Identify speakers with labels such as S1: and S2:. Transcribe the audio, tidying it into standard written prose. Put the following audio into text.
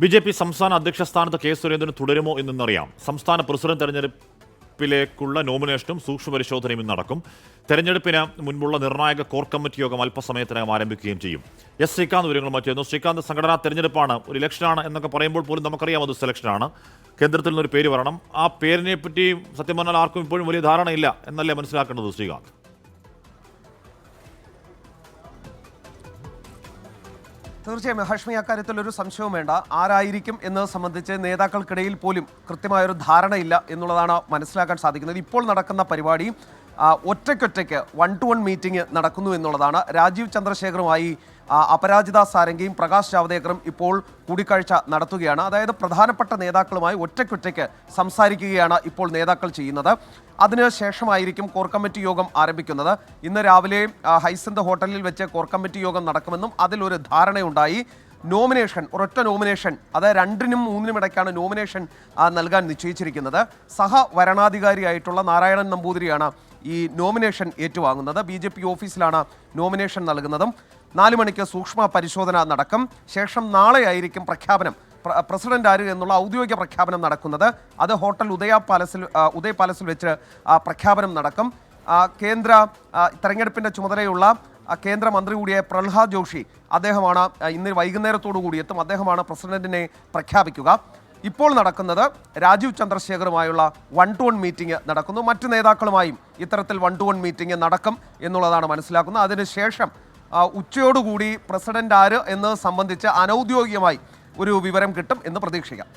S1: BJP. സംസ്ഥാന അധ്യക്ഷ സ്ഥാനത്ത് കെ സുരേന്ദ്രൻ തുടരുമോ എന്നറിയാം. സംസ്ഥാന പ്രസിഡന്റ് തെരഞ്ഞെടുപ്പിലേക്കുള്ള നോമിനേഷനും സൂക്ഷ്മപരിശോധനയും ഇന്ന് നടക്കും. തെരഞ്ഞെടുപ്പിന് മുൻപുള്ള നിർണായക കോർ കമ്മിറ്റി യോഗം അല്പസമയത്തിനകം ആരംഭിക്കുകയും ചെയ്യും. എസ് ശ്രീകാന്ത് വിവരങ്ങൾ മാറ്റിയിരുന്നു. ശ്രീകാന്ത്, സംഘടനാ തെരഞ്ഞെടുപ്പാണ്, ഒരു ഇലക്ഷനാണ് എന്നൊക്കെ പറയുമ്പോൾ പോലും നമുക്കറിയാം അത് സെലക്ഷനാണ്. കേന്ദ്രത്തിൽ നിന്നൊരു പേര് വരണം. ആ പേരിനെ പറ്റി സത്യം പറഞ്ഞാൽ ആർക്കും ഇപ്പോഴും വലിയ ധാരണയില്ല എന്നല്ലേ മനസ്സിലാക്കേണ്ടത് ശ്രീകാന്ത്?
S2: തീർച്ചയായും ഹാഷ്മി, അക്കാര്യത്തിൽ ഒരു സംശയവും വേണ്ട. ആരായിരിക്കും എന്നത് സംബന്ധിച്ച് നേതാക്കൾക്കിടയിൽ പോലും കൃത്യമായൊരു ധാരണയില്ല എന്നുള്ളതാണ് മനസ്സിലാക്കാൻ സാധിക്കുന്നത്. ഇപ്പോൾ നടക്കുന്ന പരിപാടി ഒറ്റയ്ക്കൊറ്റയ്ക്ക് 1-to-1 മീറ്റിംഗ് നടക്കുന്നു എന്നുള്ളതാണ്. രാജീവ് ചന്ദ്രശേഖറുമായി അപരാജിത സാരംഗിയും പ്രകാശ് ജാവ്ദേക്കറും ഇപ്പോൾ കൂടിക്കാഴ്ച നടത്തുകയാണ്. അതായത് പ്രധാനപ്പെട്ട നേതാക്കളുമായി ഒറ്റയ്ക്കൊറ്റയ്ക്ക് സംസാരിക്കുകയാണ് ഇപ്പോൾ നേതാക്കൾ ചെയ്യുന്നത്. അതിനുശേഷമായിരിക്കും കോർ കമ്മിറ്റി യോഗം ആരംഭിക്കുന്നത്. ഇന്ന് രാവിലെ ഹൈസിന്ത് ഹോട്ടലിൽ വെച്ച് കോർ കമ്മിറ്റി യോഗം നടക്കുമെന്നും അതിലൊരു ധാരണയുണ്ടായി. നോമിനേഷൻ, ഒരൊറ്റ നോമിനേഷൻ, അത് 2-നും 3-നും ഇടയ്ക്കാണ് നോമിനേഷൻ നൽകാൻ നിശ്ചയിച്ചിരിക്കുന്നത്. സഹവരണാധികാരിയായിട്ടുള്ള നാരായണൻ നമ്പൂതിരിയാണ് ഈ നോമിനേഷൻ ഏറ്റുവാങ്ങുന്നത്. ബി.ജെ.പി. ഓഫീസിലാണ് നോമിനേഷൻ നൽകുന്നതും. 4 മണിക്ക് സൂക്ഷ്മ പരിശോധന നടക്കും. ശേഷം നാളെയായിരിക്കും പ്രഖ്യാപനം, പ്രസിഡന്റ് ആര് എന്നുള്ള ഔദ്യോഗിക പ്രഖ്യാപനം നടക്കുന്നത്. അത് ഹോട്ടൽ ഉദയ് പാലസിൽ വെച്ച് പ്രഖ്യാപനം നടക്കും. കേന്ദ്ര തെരഞ്ഞെടുപ്പിൻ്റെ ചുമതലയുള്ള കേന്ദ്രമന്ത്രി കൂടിയായ പ്രഹ്ലാദ് ജോഷി, അദ്ദേഹമാണ് ഇന്ന് വൈകുന്നേരത്തോടു കൂടി എത്തും. അദ്ദേഹമാണ് പ്രസിഡന്റിനെ പ്രഖ്യാപിക്കുക. ഇപ്പോൾ നടക്കുന്നത് രാജീവ് ചന്ദ്രശേഖറുമായുള്ള 1-to-1 മീറ്റിംഗ് നടക്കുന്നു. മറ്റു നേതാക്കളുമായും ഇത്തരത്തിൽ 1-to-1 മീറ്റിംഗ് നടക്കും എന്നുള്ളതാണ് മനസ്സിലാക്കുന്നത്. അതിനുശേഷം ഉച്ചയോടുകൂടി പ്രസിഡന്റ് ആര് എന്നത് സംബന്ധിച്ച് അനൗദ്യോഗികമായി ഒരു വിവരം കിട്ടും എന്ന് പ്രതീക്ഷിക്കാം.